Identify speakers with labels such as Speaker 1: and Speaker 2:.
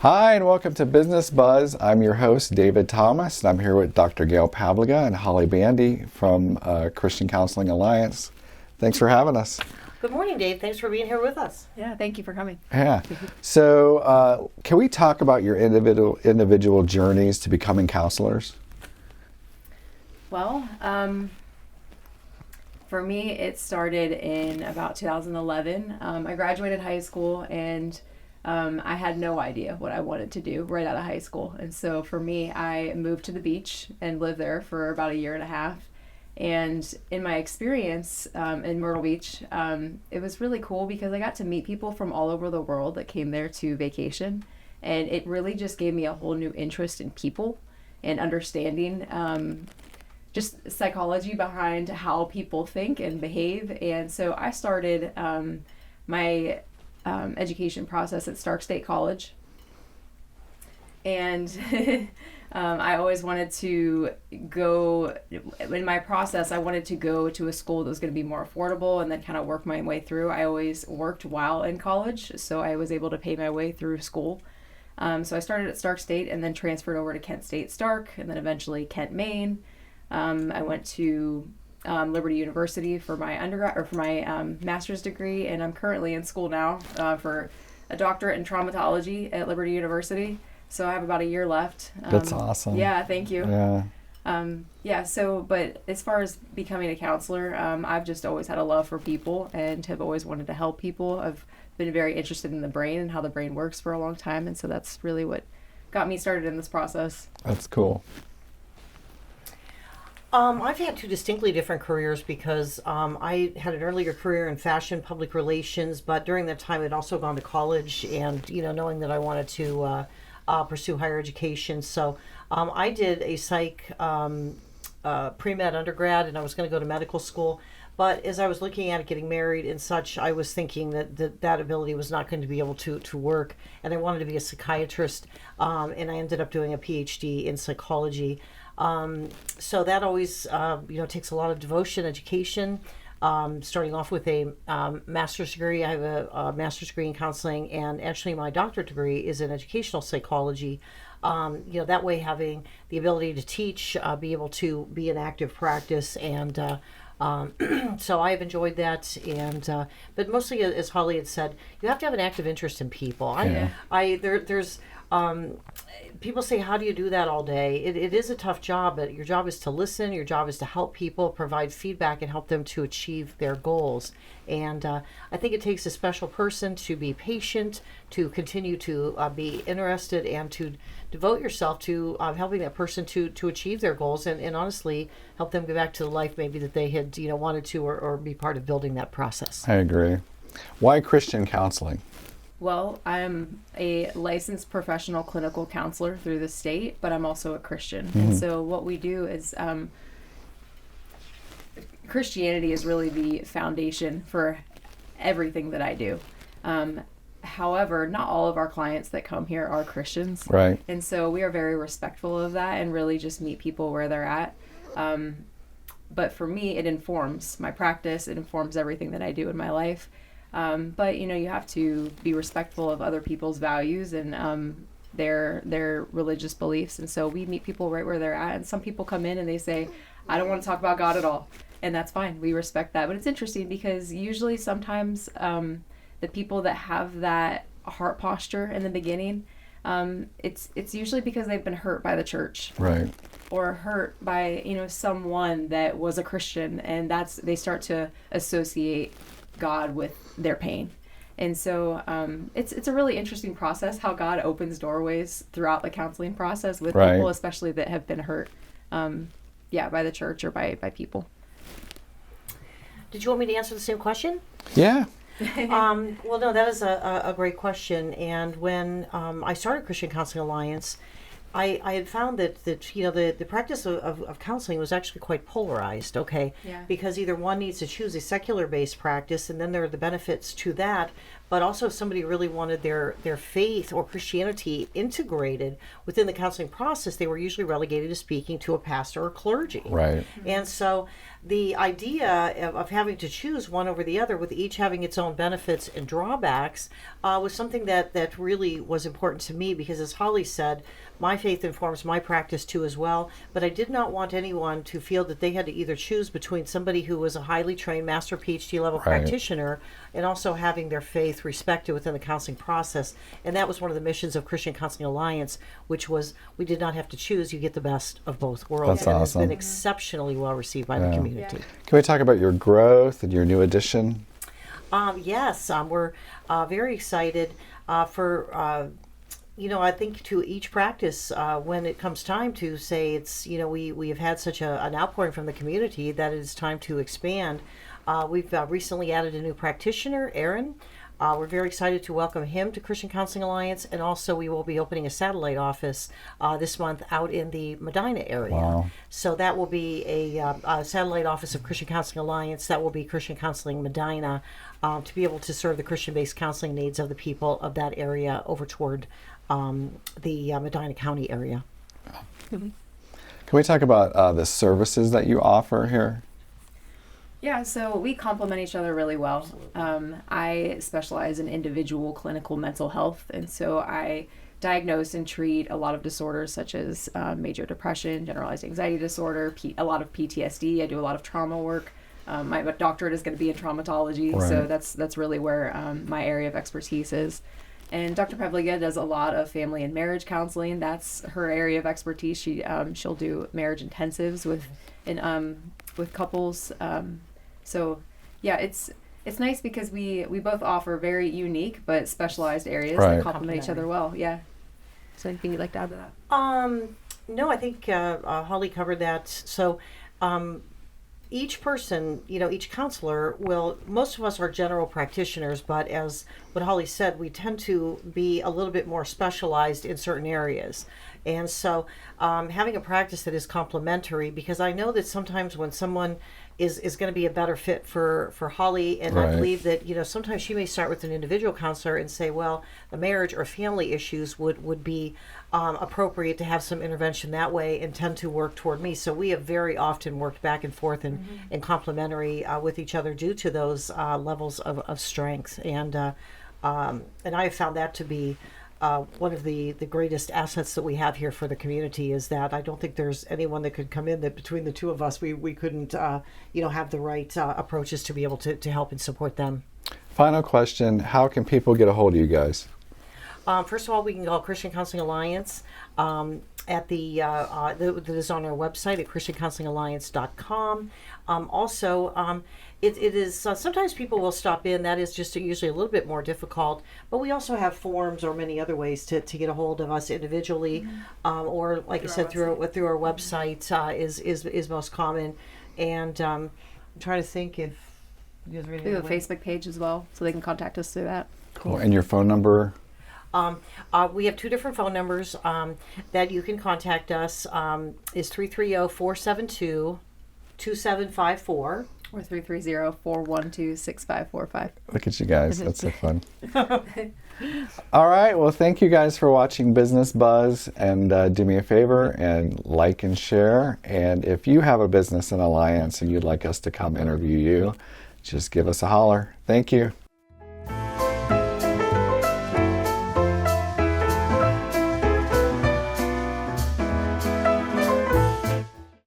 Speaker 1: Hi, and welcome to Business Buzz. I'm your host, David Thomas, and I'm here with Dr. Gail Pavliga and Hollie Bandy from Christian Counseling Alliance. Thanks for having us.
Speaker 2: Good morning, Dave. Thanks for being here with us.
Speaker 3: Yeah, thank you for coming.
Speaker 1: Yeah. So, can we talk about your individual journeys to becoming counselors?
Speaker 3: Well, for me, it started in about 2011. I graduated high school and I had no idea what I wanted to do right out of high school. And so for me, I moved to the beach and lived there for about a year and a half. And in my experience in Myrtle Beach, it was really cool because I got to meet people from all over the world that came there to vacation. And it really just gave me a whole new interest in people and understanding just psychology behind how people think and behave. And so I started my education process at Stark State College. And I always wanted to go, in my process, I wanted to go to a school that was going to be more affordable and then kind of work my way through. I always worked while in college, so I was able to pay my way through school. So I started at Stark State and then transferred over to Kent State Stark and then eventually Kent, Maine. I went to Liberty University for my undergrad or for my master's degree, and I'm currently in school now for a doctorate in traumatology at Liberty University. So I have about a year left.
Speaker 1: That's awesome.
Speaker 3: Yeah, thank you.
Speaker 1: Yeah.
Speaker 3: But as far as becoming a counselor, I've just always had a love for people and have always wanted to help people. I've been very interested in the brain and how the brain works for a long time, and so that's really what got me started in this process.
Speaker 1: That's cool.
Speaker 2: I've had two distinctly different careers because I had an earlier career in fashion, public relations, but during that time I'd also gone to college and, knowing that I wanted to pursue higher education. So I did a psych pre-med undergrad and I was going to go to medical school. But as I was looking at it, getting married and such, I was thinking that ability was not going to be able to work. And I wanted to be a psychiatrist. And I ended up doing a PhD in psychology. So that always, takes a lot of devotion, education. Starting off with a master's degree. I have a master's degree in counseling, and actually my doctorate degree is in educational psychology. That way having the ability to teach, be able to be in active practice, and so I've enjoyed that. And but mostly, as Hollie had said, you have to have an active interest in people. There's people say, how do you do that all day? It is a tough job, but your job is to listen. Your job is to help people, provide feedback, and help them to achieve their goals. And I think it takes a special person to be patient, to continue to be interested, and to devote yourself to helping that person to achieve their goals, and honestly help them get back to the life maybe that they had wanted to, or be part of building that process.
Speaker 1: I agree. Why Christian counseling?
Speaker 3: Well, I'm a licensed professional clinical counselor through the state, but I'm also a Christian. Mm-hmm. And so what we do is Christianity is really the foundation for everything that I do. However, not all of our clients that come here are Christians.
Speaker 1: Right.
Speaker 3: And so we are very respectful of that and really just meet people where they're at. But for me, it informs my practice. It informs everything that I do in my life. But you have to be respectful of other people's values and their religious beliefs. And so we meet people right where they're at. And some people come in and they say, I don't want to talk about God at all. And that's fine. We respect that. But it's interesting because usually sometimes the people that have that heart posture in the beginning, it's usually because they've been hurt by the church.
Speaker 1: Right.
Speaker 3: Or hurt by, someone that was a Christian. And they start to associate God with their pain. And so it's a really interesting process how God opens doorways throughout the counseling process with people, especially that have been hurt by the church or by people.
Speaker 2: Did you want me to answer the same question?
Speaker 1: Yeah.
Speaker 2: Well, no, that is a great question. And when I started Christian Counseling Alliance, I had found that the practice of counseling was actually quite polarized, okay?
Speaker 3: Yeah.
Speaker 2: Because either one needs to choose a secular-based practice, and then there are the benefits to that, but also if somebody really wanted their faith or Christianity integrated within the counseling process, they were usually relegated to speaking to a pastor or clergy.
Speaker 1: Right.
Speaker 2: And so the idea of having to choose one over the other, with each having its own benefits and drawbacks, was something that really was important to me, because as Hollie said, my faith informs my practice too as well, but I did not want anyone to feel that they had to either choose between somebody who was a highly trained master PhD level practitioner and also having their faith respected within the counseling process. And that was one of the missions of Christian Counseling Alliance, which was we did not have to choose, you get the best of both worlds.
Speaker 1: That's
Speaker 2: and
Speaker 1: awesome.
Speaker 2: It's been exceptionally well received by the community.
Speaker 1: Can we talk about your growth and your new addition?
Speaker 2: Yes, we're very excited for I think to each practice, when it comes time to say it's, we have had such an outpouring from the community that it is time to expand. We've recently added a new practitioner, Aaron. We're very excited to welcome him to Christian Counseling Alliance, and also we will be opening a satellite office this month out in the Medina area.
Speaker 1: Wow.
Speaker 2: So that will be a satellite office of Christian Counseling Alliance. That will be Christian Counseling Medina, to be able to serve the Christian-based counseling needs of the people of that area over toward the Medina County area.
Speaker 1: Can we talk about the services that you offer here?
Speaker 3: Yeah, so we complement each other really well. I specialize in individual clinical mental health, and so I diagnose and treat a lot of disorders such as major depression, generalized anxiety disorder, a lot of PTSD. I do a lot of trauma work. My doctorate is going to be in traumatology, so that's really where my area of expertise is. And Dr. Pavliga does a lot of family and marriage counseling. That's her area of expertise. She'll do marriage intensives with couples. So yeah, it's nice because we both offer very unique but specialized areas that complement each other well. Yeah. So anything you'd like to add to that?
Speaker 2: No, I think Hollie covered that. So each person, each counselor most of us are general practitioners, but as what Hollie said, we tend to be a little bit more specialized in certain areas. And so having a practice that is complementary, because I know that sometimes when someone is going to be a better fit for Hollie, and I believe that sometimes she may start with an individual counselor and say, well, the marriage or family issues would be appropriate to have some intervention that way, and tend to work toward me. So we have very often worked back and forth and complementary with each other due to those levels of strength, and I have found that to be one of the greatest assets that we have here for the community, is that I don't think there's anyone that could come in that between the two of us we couldn't have the right approaches to be able to help and support them.
Speaker 1: Final question: how can people get a hold of you guys?
Speaker 2: First of all, we can call Christian Counseling Alliance at that is on our website at christiancounselingalliance.com. Also, it is sometimes people will stop in. That is just usually a little bit more difficult. But we also have forms or many other ways to get a hold of us individually, or like I said, through our website is most common. And I'm trying to think if you guys
Speaker 3: we have a Facebook page as well, so they can contact us through that.
Speaker 1: Cool. And your phone number?
Speaker 2: We have two different phone numbers that you can contact us. Is 330-472-2754. Or
Speaker 3: 330-412-6545.
Speaker 1: Look at you guys. That's so fun. All right. Well, thank you guys for watching Business Buzz. And do me a favor and like and share. And if you have a business in Alliance and you'd like us to come interview you, just give us a holler. Thank you.